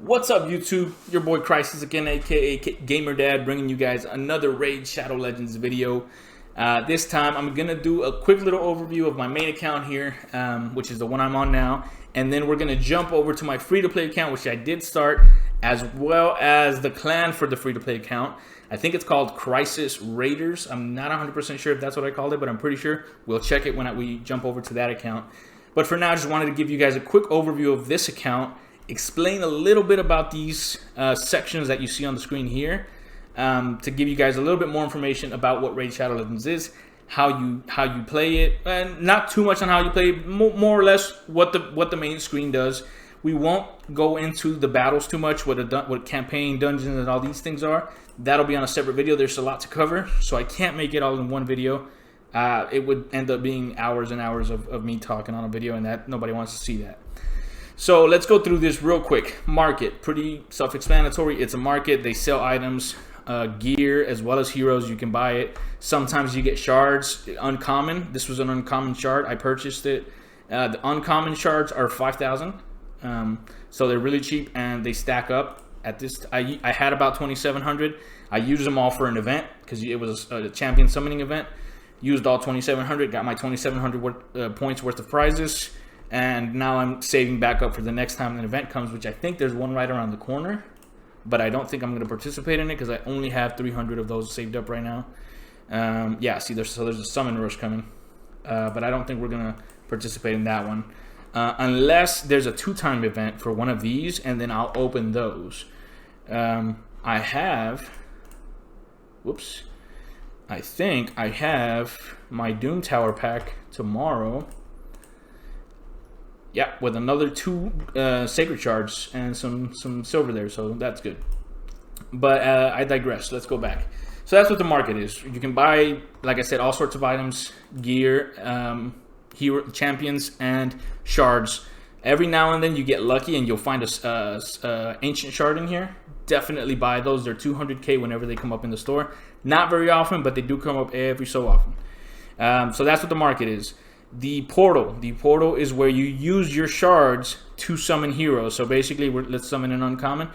What's up, YouTube? Your boy Crisis again, aka Gamer Dad, bringing you guys another Raid Shadow Legends video. This time I'm gonna do a quick little overview of my main account here, which is the one I'm on now, and then we're gonna jump over to my free-to-play account, which I did start, as well as the clan for the free-to-play account. I think it's called Crisis Raiders. I'm not 100% sure if that's what I called it, but I'm pretty sure. We'll check it when we jump over to that account. But for now, I just wanted to give you guys a quick overview of this account, explain a little bit about these sections that you see on the screen here, to give you guys a little bit more information about what Raid Shadow Legends is, how you play it, and not too much on how you play it, more or less what the main screen does. We won't go into the battles too much, what campaign, dungeons, and all these things are. That'll be on a separate video. There's a lot to cover, so I can't make it all in one video. It would end up being hours and hours of me talking on a video, and that nobody wants to see that. So let's go through this real quick. Market, pretty self-explanatory. It's a market. They sell items, gear, as well as heroes. You can buy it. Sometimes you get shards, uncommon. This was an uncommon shard. I purchased it. The uncommon shards are 5,000. So they're really cheap and they stack up. At this, I had about 2,700. I used them all for an event because it was a champion summoning event. Used all 2,700. Got my 2,700 points worth of prizes. And now I'm saving back up for the next time an event comes, which I think there's one right around the corner. But I don't think I'm going to participate in it because I only have 300 of those saved up right now. Yeah, see, there's a summon rush coming. But I don't think we're going to participate in that one. Unless there's a 2-time event for one of these, and then I'll open those. I think I have my Doom Tower pack tomorrow. Yeah, with another 2 sacred shards and some silver there, so that's good. But I digress. Let's go back. So that's what the market is. You can buy, like I said, all sorts of items, gear, hero champions, and shards. Every now and then you get lucky and you'll find a ancient shard in here. Definitely buy those. They're 200k whenever they come up in the store. Not very often, but they do come up every so often. So that's what the market is. The portal is where you use your shards to summon heroes. So basically, let's summon an uncommon.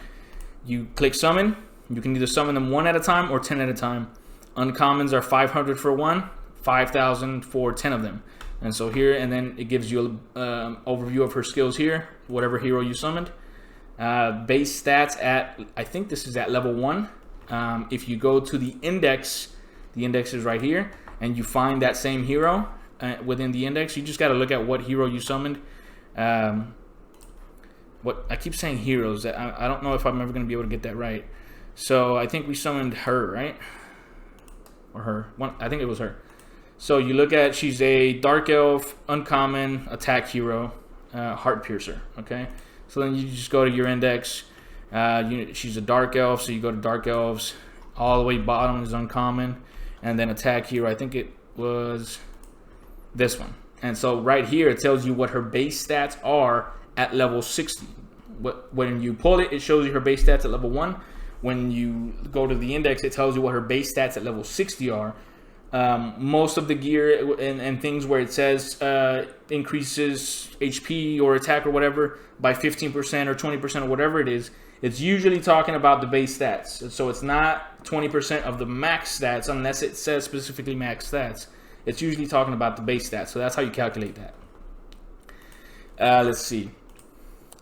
You click summon. You can either summon them 1 at a time or 10 at a time. Uncommons are 500 for 1, 5,000 for 10 of them. And so here, and then it gives you an overview of her skills here, whatever hero you summoned. Base stats at, I think this is at level 1. If you go to the index is right here, and you find that same hero within the index, you just got to look at what hero you summoned. What I keep saying heroes. I don't know if I'm ever going to be able to get that right. So I think we summoned her, right? Or her. I think it was her. So you look at, she's a dark elf, uncommon, attack hero, heart piercer. Okay. So then you just go to your index. She's a dark elf, so you go to dark elves. All the way bottom is uncommon, and then attack hero. I think it was this one. And so right here it tells you what her base stats are at level 60. When you pull it, it shows you her base stats at level 1. When you go to the index, it tells you what her base stats at level 60 are. Most of the gear and things where it says increases HP or attack or whatever by 15% or 20% or whatever it is, it's usually talking about the base stats. So it's not 20% of the max stats unless it says specifically max stats. It's usually talking about the base stats. So that's how you calculate that. Let's see.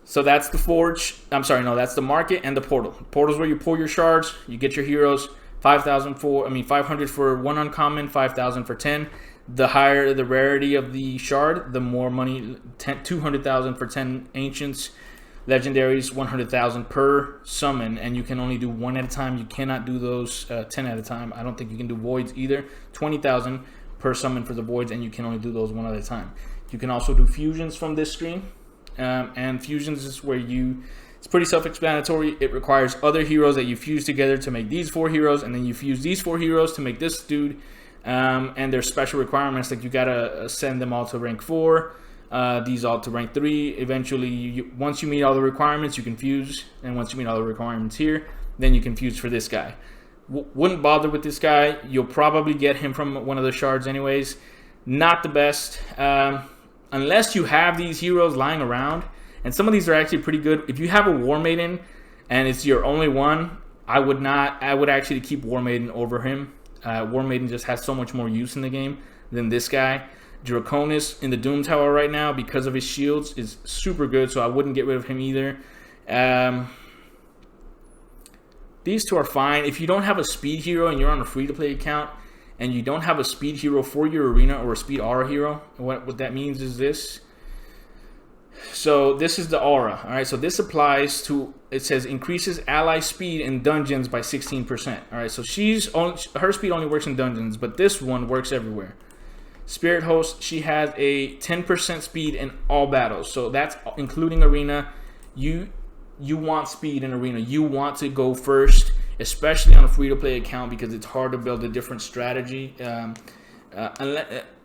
So that's the forge. I'm sorry, no, that's the market and the portal. Portal is where you pull your shards, you get your heroes. 500 for 1 uncommon, 5,000 for 10. The higher the rarity of the shard, the more money. 200,000 for 10 ancients. Legendaries, 100,000 per summon, and you can only do 1 at a time. You cannot do those 10 at a time. I don't think you can do voids either. 20,000 per summon for the voids, and you can only do those 1 at a time. You can also do fusions from this screen, and fusions is where it's pretty self-explanatory. It requires other heroes that you fuse together to make these 4 heroes, and then you fuse these 4 heroes to make this dude. And there's special requirements, like you gotta send them all to rank 4, these all to rank 3. Eventually, once you meet all the requirements, you can fuse, and once you meet all the requirements here, then you can fuse for this guy. Wouldn't bother with this guy. You'll probably get him from one of the shards anyways. Not the best, unless you have these heroes lying around. And some of these are actually pretty good. If you have a War Maiden, and it's your only one, I would actually keep War Maiden over him. War Maiden just has so much more use in the game than this guy. Draconis in the Doom Tower right now, because of his shields, is super good, so I wouldn't get rid of him either. These two are fine. If you don't have a speed hero and you're on a free-to-play account and you don't have a speed hero for your arena or a speed aura hero, what that means is this. So this is the aura. All right, so this applies to, it says increases ally speed in dungeons by 16%. All right, so her speed only works in dungeons, but this one works everywhere. Spirit Host, she has a 10% speed in all battles. So that's including arena. You want speed in arena. You want to go first, especially on a free-to-play account, because it's hard to build a different strategy. I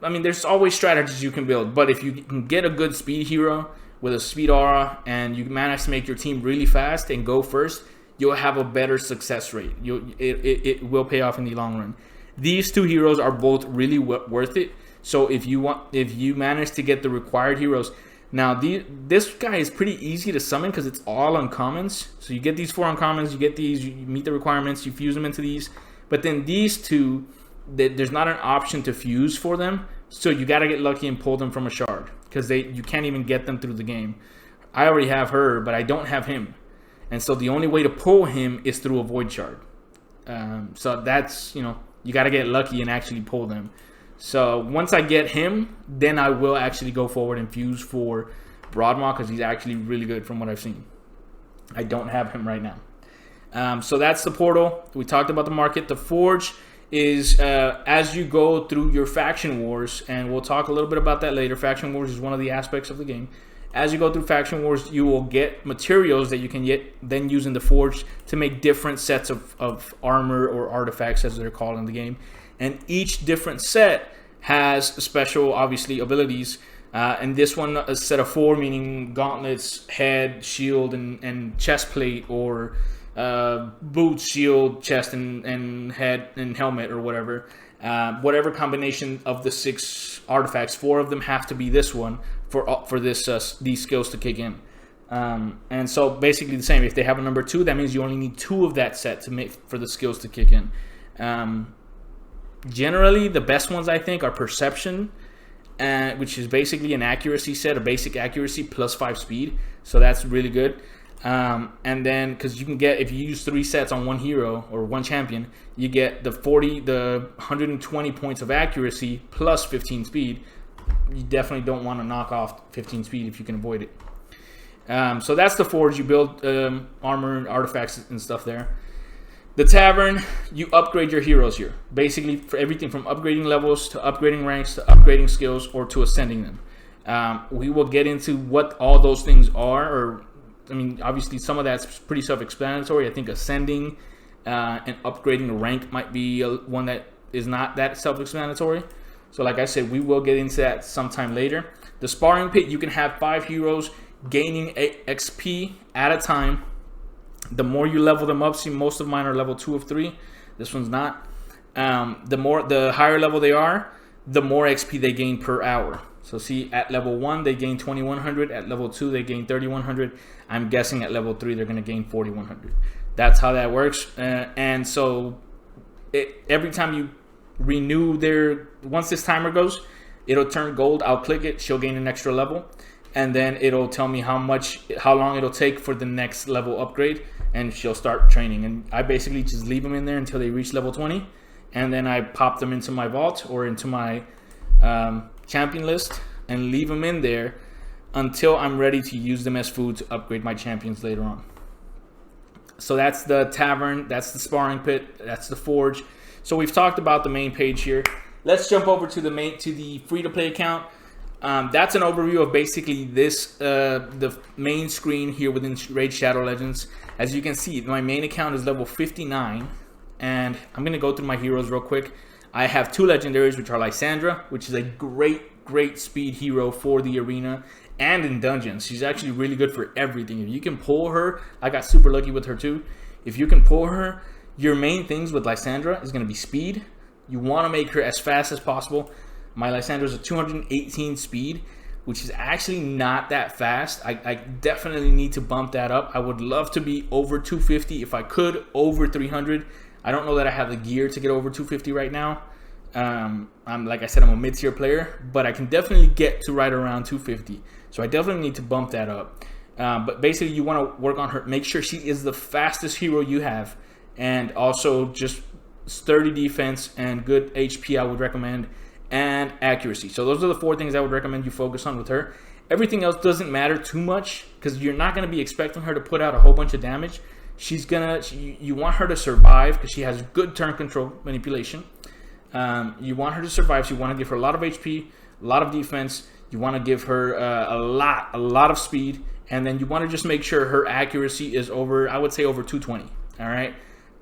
mean, there's always strategies you can build, but if you can get a good speed hero with a speed aura and you manage to make your team really fast and go first, you'll have a better success rate. It will pay off in the long run. These two heroes are both really worth it. So if you manage to get the required heroes, now this guy is pretty easy to summon because it's all uncommons. So you get these 4 uncommons, you get these, you meet the requirements, you fuse them into these. But then these two, there's not an option to fuse for them. So you got to get lucky and pull them from a shard, because you can't even get them through the game. I already have her, but I don't have him. And so the only way to pull him is through a void shard. So that's, you got to get lucky and actually pull them. So once I get him, then I will actually go forward and fuse for Broadmaw, because he's actually really good from what I've seen. I don't have him right now. So that's the portal. We talked about the market. The forge is as you go through your faction wars, and we'll talk a little bit about that later. Faction wars is one of the aspects of the game. As you go through faction wars, you will get materials that you can then use in the forge to make different sets of armor or artifacts, as they're called in the game. And each different set has special, obviously, abilities. And this one, a set of 4, meaning gauntlets, head, shield, and chest plate, or boots, shield, chest, and head, and helmet, or whatever. Whatever combination of the 6 artifacts, 4 of them have to be this one for these skills to kick in. And so basically the same. If they have a number 2, that means you only need 2 of that set to make for the skills to kick in. Generally, the best ones, I think, are Perception, which is basically an accuracy set, a basic accuracy plus 5 speed. So that's really good. And then, because you can get, if you use 3 sets on one hero or one champion, you get the 120 points of accuracy plus 15 speed. You definitely don't want to knock off 15 speed if you can avoid it. So that's the forge. You build armor and artifacts and stuff there. The tavern, you upgrade your heroes here. Basically, for everything from upgrading levels to upgrading ranks to upgrading skills or to ascending them. We will get into what all those things are. Obviously, some of that's pretty self-explanatory. I think ascending and upgrading a rank might be one that is not that self-explanatory. So like I said, we will get into that sometime later. The sparring pit, you can have 5 heroes gaining XP at a time. The more you level them up, see, most of mine are level 2 of 3. This one's not. The higher level they are, the more XP they gain per hour. So see, at level 1, they gain 2100. At level 2, they gain 3100. I'm guessing at level 3, they're going to gain 4100. That's how that works. And so every time you renew once this timer goes, it'll turn gold. I'll click it. She'll gain an extra level. And then it'll tell me how long it'll take for the next level upgrade. And she'll start training. And I basically just leave them in there until they reach level 20. And then I pop them into my vault or into my champion list and leave them in there until I'm ready to use them as food to upgrade my champions later on. So that's the tavern, that's the sparring pit, that's the forge. So we've talked about the main page here. Let's jump over to the free-to-play account. That's an overview of basically the main screen here within Raid Shadow Legends. As you can see, my main account is level 59, and I'm going to go through my heroes real quick. I have 2 legendaries, which are Lysandra, which is a great speed hero for the arena and in dungeons. She's actually really good for everything. If you can pull her, I got super lucky with her too. If you can pull her, your main things with Lysandra is going to be speed. You want to make her as fast as possible. My Lysandra is a 218 speed, which is actually not that fast. I definitely need to bump that up. I would love to be over 250 if I could, over 300. I don't know that I have the gear to get over 250 right now. I'm like I said, I'm a mid-tier player, but I can definitely get to right around 250. So I definitely need to bump that up. But basically, you want to work on her. Make sure she is the fastest hero you have, and also just sturdy defense and good HP. I would recommend, and accuracy. So those are the 4 things I would recommend you focus on with her. Everything else doesn't matter too much because you're not going to be expecting her to put out a whole bunch of damage. You want her to survive because she has good turn control manipulation. You want her to survive, so you want to give her a lot of HP, a lot of defense. You want to give her a lot of speed, and then you want to just make sure her accuracy is over, I would say over 220. All right,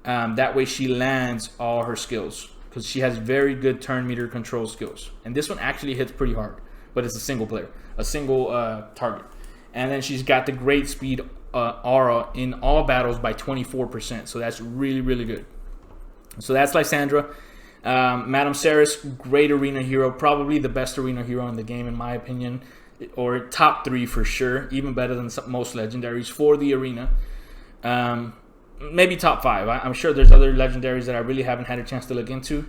that way she lands all her skills because she has very good turn meter control skills. And this one actually hits pretty hard, but it's a single player, a single target. And then she's got the great speed aura in all battles by 24%, so that's really good. So that's Lysandra. Madame Ceres, great arena hero, probably the best arena hero in the game in my opinion, or top 3 for sure, even better than most legendaries for the arena. Maybe top 5. I'm sure there's other legendaries that I really haven't had a chance to look into,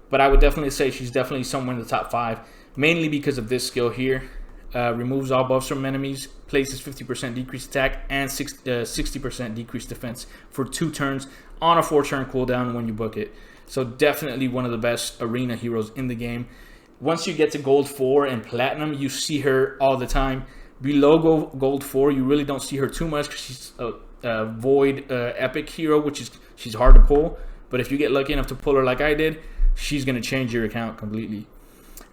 but I would definitely say she's definitely somewhere in the top 5, mainly because of this skill here. Removes all buffs from enemies, places 50% decreased attack and 60% decreased defense for 2 turns on a 4-turn cooldown when you book it. So definitely one of the best arena heroes in the game. Once you get to gold 4 and platinum, you see her all the time. Below gold 4, you really don't see her too much because she's a void epic hero, she's hard to pull. But if you get lucky enough to pull her like I did, she's going to change your account completely.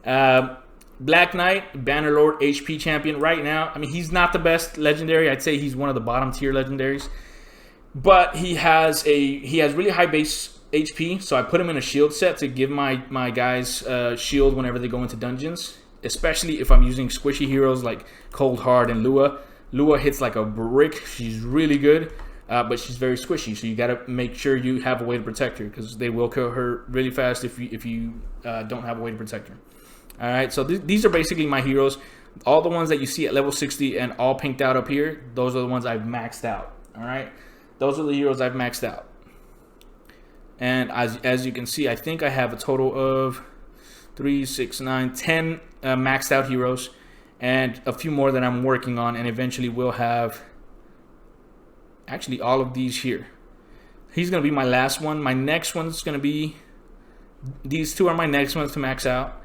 Black Knight, Bannerlord, HP champion right now. I mean, he's not the best legendary. I'd say he's one of the bottom tier legendaries. But he has really high base HP, so I put him in a shield set to give my guys shield whenever they go into dungeons, especially if I'm using squishy heroes like Cold Hard and Lua. Lua hits like a brick. She's really good, but she's very squishy, so you got to make sure you have a way to protect her because they will kill her really fast if you don't have a way to protect her. All right, so these are basically my heroes. All the ones that you see at level 60 and all pinked out up here, those are the ones I've maxed out. All right, those are the heroes I've maxed out. And as you can see, I think I have a total of 3, 6, 9, 10 maxed out heroes, and a few more that I'm working on, and eventually we'll have actually all of these here. He's going to be my last one. My next one's going to be, these 2 are my next ones to max out.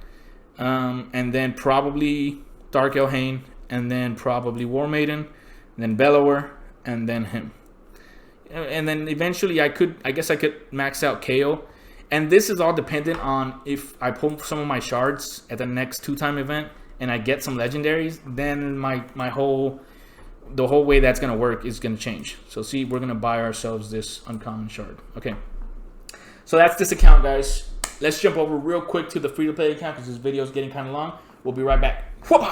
And then probably Dark Elhain, and then probably War Maiden, and then Bellower, and then him. And then eventually I guess I could max out KO. And this is all dependent on if I pull some of my shards at the next 2-time event and I get some legendaries, then the whole way that's going to work is going to change. So see, we're going to buy ourselves this uncommon shard. Okay. So that's this account, guys. Let's jump over real quick to the free-to-play account because this video is getting kind of long. We'll be right back. Whoop!